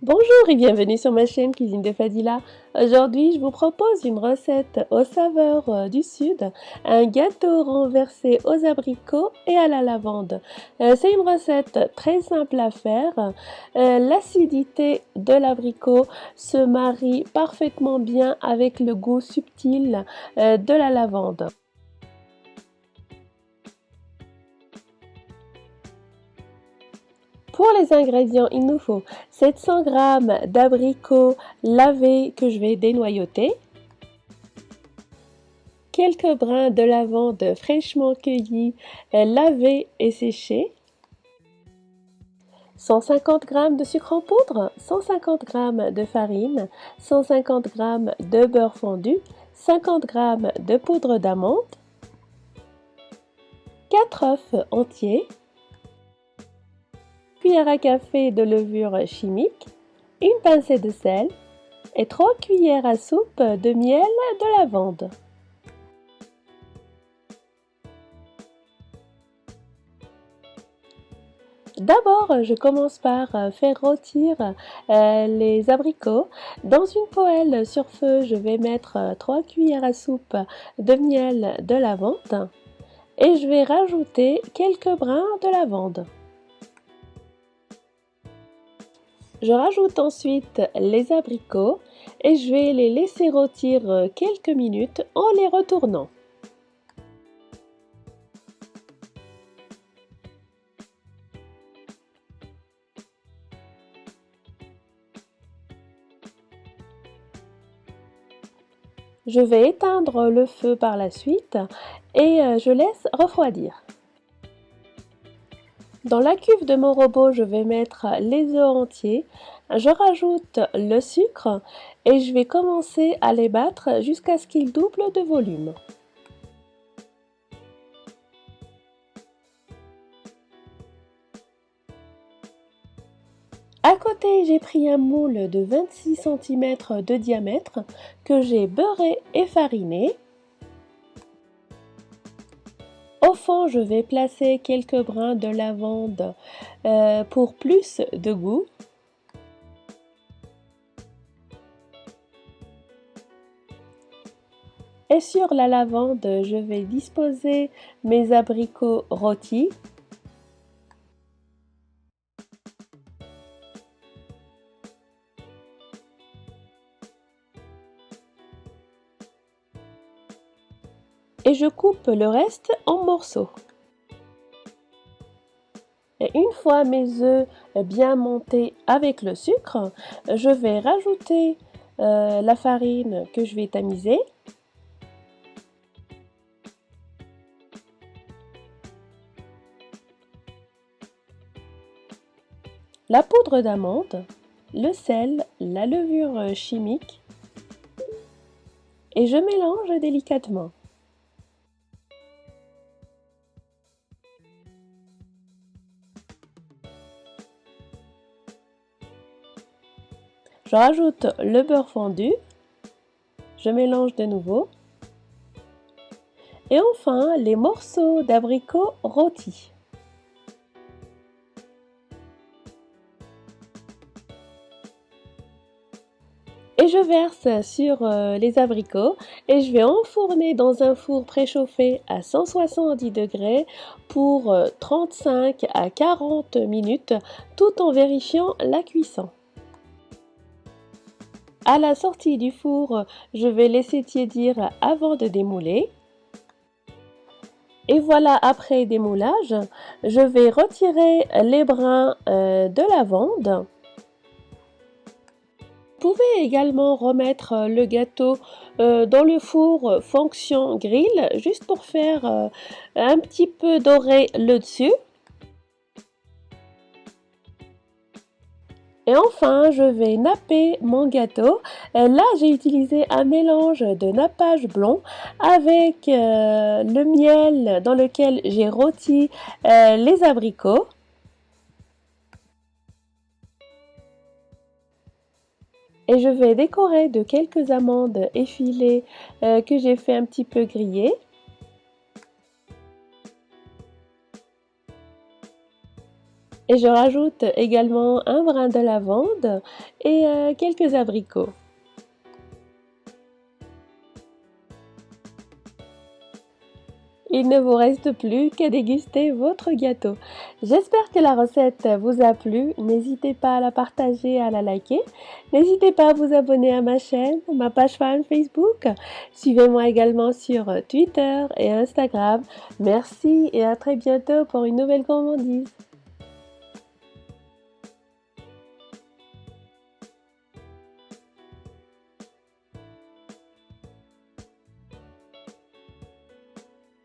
Bonjour et bienvenue sur ma chaîne Cuisine de Fadila. Aujourd'hui, je vous propose une recette aux saveurs du Sud, un gâteau renversé aux abricots et à la lavande. C'est une recette très simple à faire. L'acidité de l'abricot se marie parfaitement bien avec le goût subtil de la lavande. Pour les ingrédients, il nous faut 700 g d'abricots lavés que je vais dénoyauter, quelques brins de lavande fraîchement cueillis, lavés et séchés, 150 g de sucre en poudre, 150 g de farine, 150 g de beurre fondu, 50 g de poudre d'amande, 4 œufs entiers, cuillère à café de levure chimique, une pincée de sel et 3 cuillères à soupe de miel de lavande. D'abord, je commence par faire rôtir les abricots. Dans une poêle sur feu, je vais mettre 3 cuillères à soupe de miel de lavande et je vais rajouter quelques brins de lavande. Je rajoute ensuite les abricots et je vais les laisser rôtir quelques minutes en les retournant. Je vais éteindre le feu par la suite et je laisse refroidir. Dans la cuve de mon robot, je vais mettre les œufs entiers, je rajoute le sucre et je vais commencer à les battre jusqu'à ce qu'ils doublent de volume. À côté, j'ai pris un moule de 26 cm de diamètre que j'ai beurré et fariné. Au fond, je vais placer quelques brins de lavande pour plus de goût. Et sur la lavande, je vais disposer mes abricots rôtis. Et je coupe le reste en morceaux. Et une fois mes œufs bien montés avec le sucre, je vais rajouter la farine que je vais tamiser. La poudre d'amande, le sel, la levure chimique et je mélange délicatement. Je rajoute le beurre fondu, je mélange de nouveau et enfin les morceaux d'abricots rôtis. Et je verse sur les abricots et je vais enfourner dans un four préchauffé à 170 degrés pour 35 à 40 minutes tout en vérifiant la cuisson. À la sortie du four, je vais laisser tiédir avant de démouler. Et voilà, après démoulage, je vais retirer les brins de lavande. Vous pouvez également remettre le gâteau dans le four fonction grill, juste pour faire un petit peu dorer le dessus. Et enfin, je vais napper mon gâteau. Là, j'ai utilisé un mélange de nappage blond avec le miel dans lequel j'ai rôti les abricots. Et je vais décorer de quelques amandes effilées que j'ai fait un petit peu griller. Et je rajoute également un brin de lavande et quelques abricots. Il ne vous reste plus qu'à déguster votre gâteau. J'espère que la recette vous a plu. N'hésitez pas à la partager, à la liker. N'hésitez pas à vous abonner à ma chaîne, ma page fan Facebook. Suivez-moi également sur Twitter et Instagram. Merci et à très bientôt pour une nouvelle gourmandise.